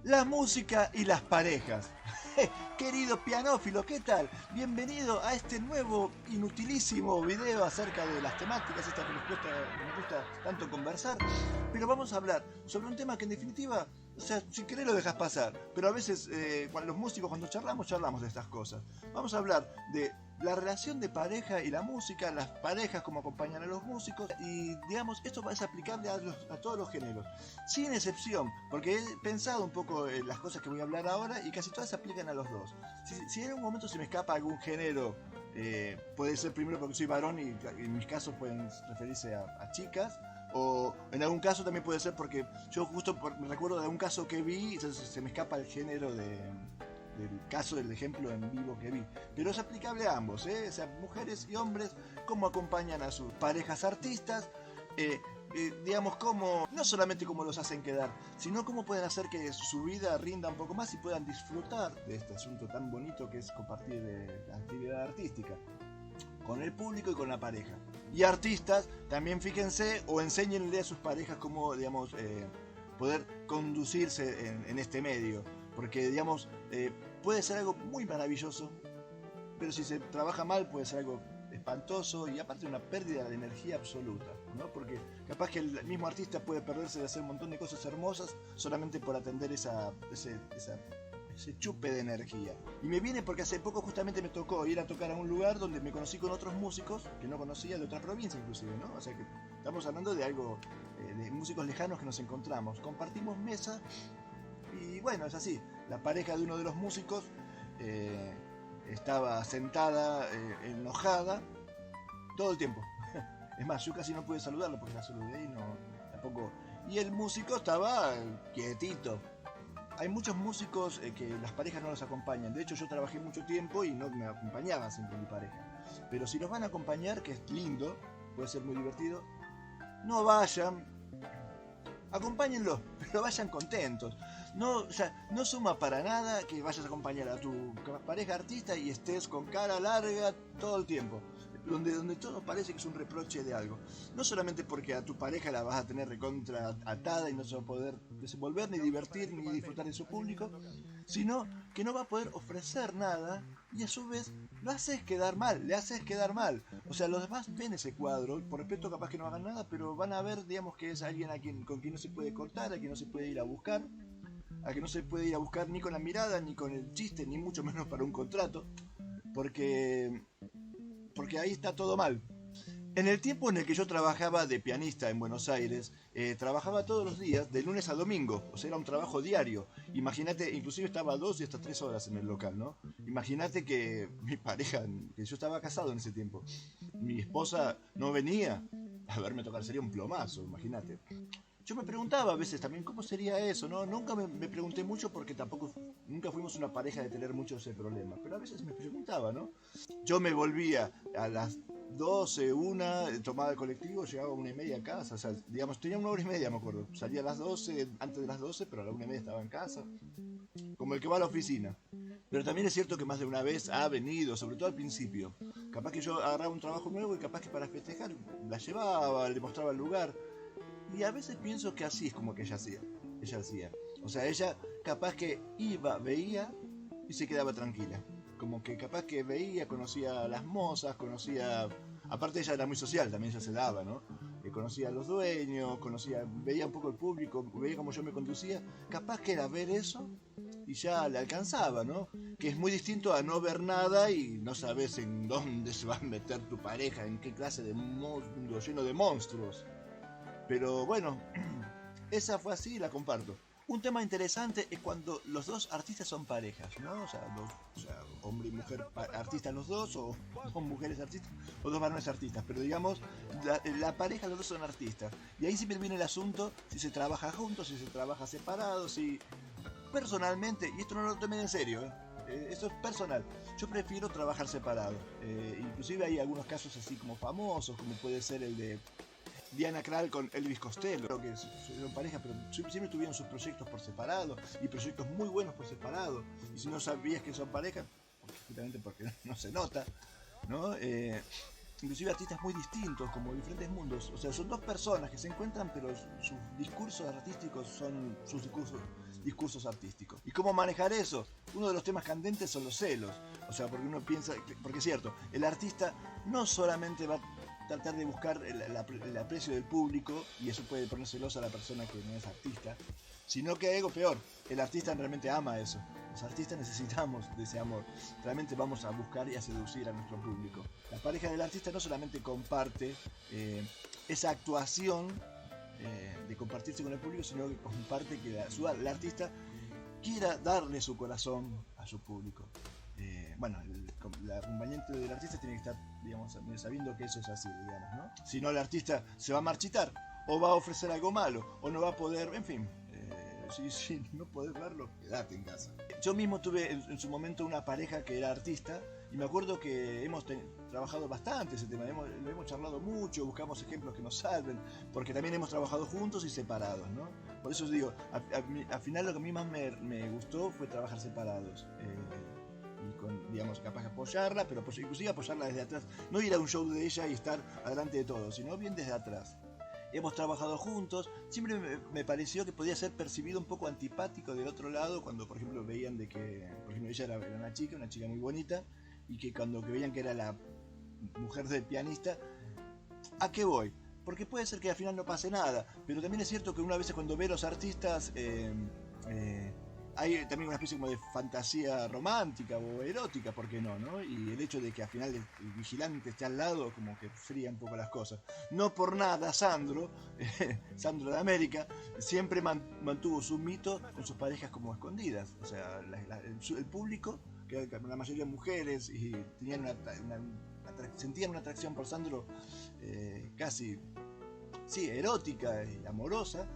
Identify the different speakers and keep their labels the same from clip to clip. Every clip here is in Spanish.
Speaker 1: La música y las parejas. Querido pianófilo, ¿qué tal? Bienvenido a este nuevo, inutilísimo video acerca de las temáticas, estas que nos gusta tanto conversar. Pero vamos a hablar sobre un tema que en definitiva, o sea, si querés lo dejas pasar, pero a veces cuando los músicos cuando charlamos de estas cosas. Vamos a hablar de la relación de pareja y la música, las parejas como acompañan a los músicos y digamos, esto es aplicable a todos los géneros, sin excepción, porque he pensado un poco en las cosas que voy a hablar ahora y casi todas se aplican a los dos. Si en algún momento se me escapa algún género, puede ser primero porque soy varón y en mis casos pueden referirse a chicas, o en algún caso también puede ser porque yo justo me recuerdo de algún caso que vi y entonces se me escapa el género del caso del ejemplo en vivo que vi, pero es aplicable a ambos, o sea, mujeres y hombres, cómo acompañan a sus parejas artistas, digamos, cómo, no solamente cómo los hacen quedar, sino cómo pueden hacer que su vida rinda un poco más y puedan disfrutar de este asunto tan bonito que es compartir la actividad artística con el público y con la pareja. Y artistas, también fíjense o enséñenle a sus parejas cómo, digamos, poder conducirse en este medio. Porque, digamos, puede ser algo muy maravilloso, pero si se trabaja mal puede ser algo espantoso y aparte una pérdida de energía absoluta, ¿no? Porque capaz que el mismo artista puede perderse de hacer un montón de cosas hermosas solamente por atender ese chupe de energía. Y me viene porque hace poco justamente me tocó ir a tocar a un lugar donde me conocí con otros músicos que no conocía, de otra provincia inclusive, ¿no? O sea que estamos hablando de algo, de músicos lejanos que nos encontramos, compartimos mesa. Y bueno, es así, la pareja de uno de los músicos estaba sentada, enojada, todo el tiempo. Es más, yo casi no pude saludarlo porque la saludé y no, tampoco. Y el músico estaba quietito. Hay muchos músicos que las parejas no los acompañan. De hecho, yo trabajé mucho tiempo y no me acompañaba siempre mi pareja. Pero si los van a acompañar, que es lindo, puede ser muy divertido, no vayan. Acompáñenlo, pero vayan contentos. No, o sea, no suma para nada que vayas a acompañar a tu pareja artista y estés con cara larga todo el tiempo. Donde todo parece que es un reproche de algo. No solamente porque a tu pareja la vas a tener recontra atada y no se va a poder desenvolver, ni divertir, ni disfrutar de su público, sino que no va a poder ofrecer nada y a su vez lo haces quedar mal, le haces quedar mal. O sea, los demás ven ese cuadro, por respeto capaz que no hagan nada, pero van a ver, digamos, que es alguien con quien no se puede cortar, a quien no se puede ir a buscar, a que no se puede ir a buscar ni con la mirada, ni con el chiste, ni mucho menos para un contrato, porque ahí está todo mal. En el tiempo en el que yo trabajaba de pianista en Buenos Aires, trabajaba todos los días, de lunes a domingo, o sea, era un trabajo diario. Imagínate, inclusive estaba 2 y hasta 3 horas en el local, ¿no? Imagínate que mi pareja, que yo estaba casado en ese tiempo, mi esposa no venía a verme tocar, sería un plomazo, imagínate. Yo me preguntaba a veces también cómo sería eso, ¿no? Nunca me pregunté mucho porque nunca fuimos una pareja de tener mucho ese problema, pero a veces me preguntaba, ¿no? Yo me volvía a las 12, una, tomaba el colectivo, llegaba a 1:30 a casa, o sea, digamos, tenía 1 hora y media, me acuerdo. Salía a las 12, antes de las 12, pero a la 1:30 estaba en casa, como el que va a la oficina. Pero también es cierto que más de una vez ha venido, sobre todo al principio. Capaz que yo agarraba un trabajo nuevo y capaz que para festejar la llevaba, le mostraba el lugar. Y a veces pienso que así es como que ella hacía. O sea, ella capaz que iba, veía y se quedaba tranquila. Como que capaz que veía, conocía a las mozas, conocía... Aparte ella era muy social, también ella se daba, ¿no? Conocía a los dueños, veía un poco el público, veía cómo yo me conducía. Capaz que era ver eso y ya le alcanzaba, ¿no? Que es muy distinto a no ver nada y no sabes en dónde se va a meter tu pareja, en qué clase de mundo lleno de monstruos. Pero bueno, esa fue así y la comparto. Un tema interesante es cuando los dos artistas son parejas, ¿no? O sea, hombre y mujer artistas los dos, o dos mujeres artistas, o dos varones artistas. Pero digamos, la pareja, los dos son artistas. Y ahí siempre viene el asunto, si se trabaja juntos, si se trabaja separado, si... Personalmente, y esto no lo tomen en serio, esto es personal, yo prefiero trabajar separado. Inclusive hay algunos casos así como famosos, como puede ser el de Diana Krall con Elvis Costello, que son pareja, pero siempre tuvieron sus proyectos por separado y proyectos muy buenos por separado. Y si no sabías que son pareja, justamente porque no se nota, ¿no? Inclusive artistas muy distintos, como diferentes mundos. O sea, son dos personas que se encuentran, pero sus discursos artísticos son sus discursos discursos artísticos. ¿Y cómo manejar eso? Uno de los temas candentes son los celos. O sea, porque uno piensa, porque es cierto, el artista no solamente va a tratar de buscar el aprecio del público, y eso puede poner celosa a la persona que no es artista, sino que hay algo peor, el artista realmente ama eso. Los artistas necesitamos de ese amor. Realmente vamos a buscar y a seducir a nuestro público. La pareja del artista no solamente comparte esa actuación de compartirse con el público, sino que comparte que el artista quiera darle su corazón a su público. Bueno, el acompañante del artista tiene que estar, digamos, sabiendo que eso es así, digamos, ¿no? Si no, el artista se va a marchitar, o va a ofrecer algo malo, o no va a poder, en fin. Si no podés verlo, quedate en casa. Yo mismo tuve en su momento una pareja que era artista, y me acuerdo que hemos trabajado bastante ese tema, lo hemos charlado mucho, buscamos ejemplos que nos salven, porque también hemos trabajado juntos y separados, ¿no? Por eso os digo, al final lo que a mí más me gustó fue trabajar separados. Y con, digamos, capaz de apoyarla, pero inclusive apoyarla desde atrás. No ir a un show de ella y estar adelante de todo, sino bien desde atrás. Hemos trabajado juntos, siempre me pareció que podía ser percibido un poco antipático del otro lado cuando, por ejemplo, veían de que, por ejemplo, ella era una chica muy bonita, y que cuando veían que era la mujer del pianista, ¿a qué voy? Porque puede ser que al final no pase nada, pero también es cierto que una vez cuando ve a los artistas hay también una especie como de fantasía romántica o erótica, ¿por qué no, no? Y el hecho de que al final el vigilante esté al lado como que fría un poco las cosas. No por nada Sandro, Sandro de América, siempre mantuvo su mito con sus parejas como escondidas. O sea, el público, que la mayoría mujeres, y tenían sentían una atracción por Sandro casi, sí, erótica y amorosa.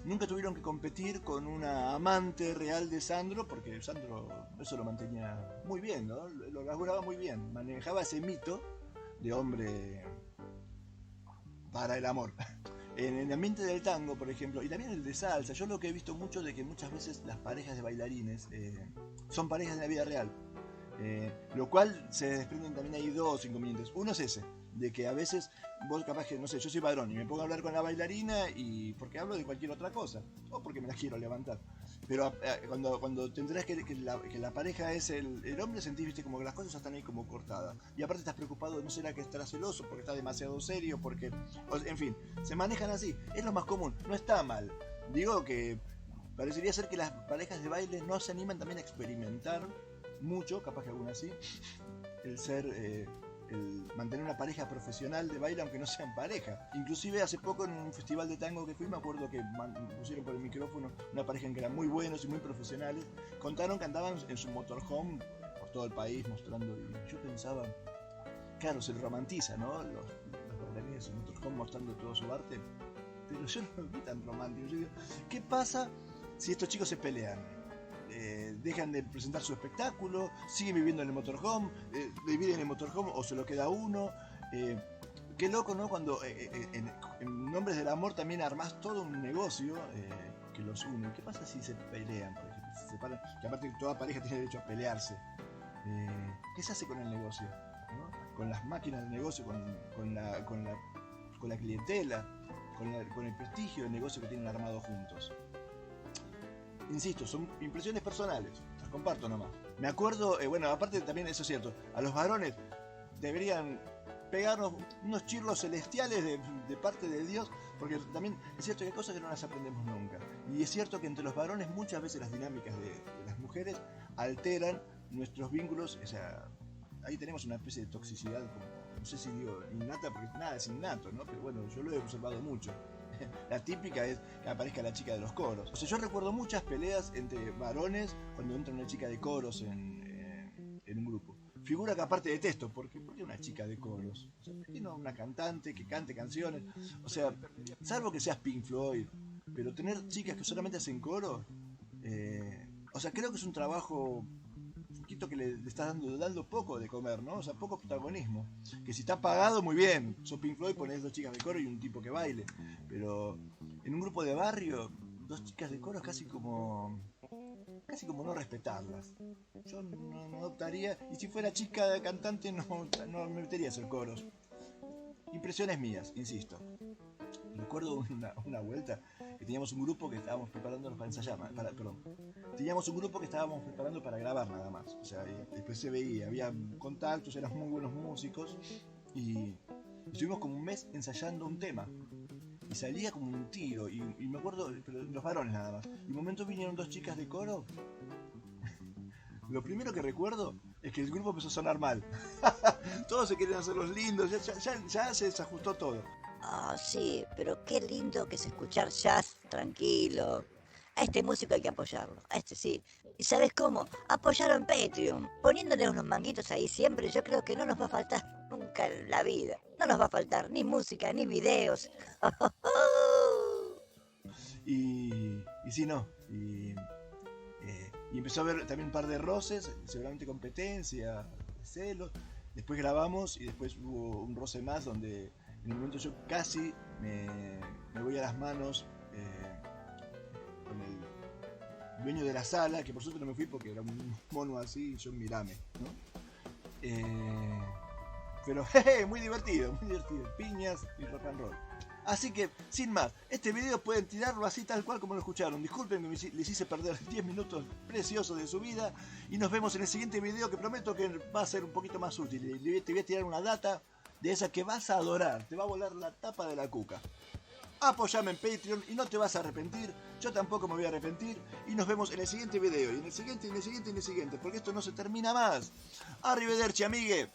Speaker 1: Nunca tuvieron que competir con una amante real de Sandro, porque Sandro eso lo mantenía muy bien, ¿no? Lo lograba muy bien, manejaba ese mito de hombre para el amor. En el ambiente del tango, por ejemplo, y también el de salsa, yo lo que he visto mucho de que muchas veces las parejas de bailarines son parejas de la vida real. Lo cual se desprenden también hay dos inconvenientes. Uno es ese, de que a veces vos capaz que, no sé, yo soy varón y me pongo a hablar con la bailarina y porque hablo de cualquier otra cosa, o porque me la quiero levantar. Pero cuando te enterás que la pareja es el hombre, sentís, viste, como que las cosas ya están ahí como cortadas. Y aparte estás preocupado, no será que estará celoso, porque está demasiado serio, porque... En fin, se manejan así. Es lo más común, no está mal. Digo que parecería ser que las parejas de baile no se animan también a experimentar mucho, capaz que alguna sí, el ser... el mantener una pareja profesional de baile aunque no sean pareja. Inclusive hace poco en un festival de tango que fui, me acuerdo que pusieron por el micrófono una pareja en que eran muy buenos y muy profesionales, contaron que andaban en su motorhome por todo el país mostrando, y yo pensaba, claro, se lo romantiza, ¿no? Los bailarines en su motorhome mostrando todo su arte, pero yo no lo vi tan romántico. Yo digo, ¿qué pasa si estos chicos se pelean? Dejan de presentar su espectáculo, siguen viviendo en el motorhome, dividen el motorhome o se lo queda uno. Qué loco, ¿no? Cuando en nombres del amor también armás todo un negocio que los une. ¿Qué pasa si se pelean, por ejemplo? Si se separan, que aparte toda pareja tiene derecho a pelearse. ¿Qué se hace con el negocio? ¿No? Con las máquinas del negocio, con la clientela, con el prestigio del negocio que tienen armado juntos. Insisto, son impresiones personales, las comparto nomás. Me acuerdo, bueno, aparte también eso es cierto, a los varones deberían pegarnos unos chirlos celestiales de parte de Dios, porque también es cierto que hay cosas que no las aprendemos nunca. Y es cierto que entre los varones muchas veces las dinámicas de las mujeres alteran nuestros vínculos, o sea, ahí tenemos una especie de toxicidad, como, no sé si digo innata, porque nada es innato, ¿no? Pero bueno, yo lo he observado mucho. La típica es que aparezca la chica de los coros. O sea, yo recuerdo muchas peleas entre varones cuando entra una chica de coros en un grupo. Figura que aparte detesto, ¿por qué una chica de coros? O sea, ¿por qué no una cantante que cante canciones? O sea, salvo que seas Pink Floyd, pero tener chicas que solamente hacen coros, o sea, creo que es un trabajo poquito que le estás dando poco de comer, ¿no? O sea, poco protagonismo. Que si está pagado, muy bien. Sos Pink Floyd, ponés dos chicas de coro y un tipo que baile. Pero en un grupo de barrio, dos chicas de coro es casi como no respetarlas. Yo no optaría, y si fuera chica cantante no me metería a hacer coros. Impresiones mías, insisto. Recuerdo una vuelta, que teníamos un grupo que estábamos preparándonos para ensayar, perdón. Teníamos un grupo que estábamos preparando para grabar nada más. O sea, después se veía, había contactos, eran muy buenos músicos y estuvimos como un mes ensayando un tema. Y salía como un tiro, y me acuerdo, pero los varones nada más. Y un momento vinieron 2 chicas de coro. Lo primero que recuerdo es que el grupo empezó a sonar mal. Todos se querían hacer los lindos, ya se desajustó todo.
Speaker 2: Ah, sí, pero qué lindo que es escuchar jazz tranquilo. A este músico hay que apoyarlo, a este sí. ¿Y sabes cómo? Apoyarlo en Patreon, poniéndole unos manguitos ahí siempre. Yo creo que no nos va a faltar nunca en la vida. No nos va a faltar ni música, ni videos.
Speaker 1: Y sí, no. Y empezó a haber también un par de roces, seguramente competencia, celos. Después grabamos y después hubo un roce más donde en un momento yo casi me voy a las manos con el dueño de la sala, que por suerte no me fui porque era un mono así y yo mirame, ¿no? Pero jeje, muy divertido, piñas y rock and roll. Así que, sin más, este video pueden tirarlo así tal cual como lo escucharon. Disculpen que les hice perder 10 minutos preciosos de su vida. Y nos vemos en el siguiente video, que prometo que va a ser un poquito más útil. Te voy a tirar una data de esa que vas a adorar. Te va a volar la tapa de la cuca. Apoyame en Patreon y no te vas a arrepentir. Yo tampoco me voy a arrepentir. Y nos vemos en el siguiente video. Y en el siguiente, porque esto no se termina más. Arrivederci, amigue.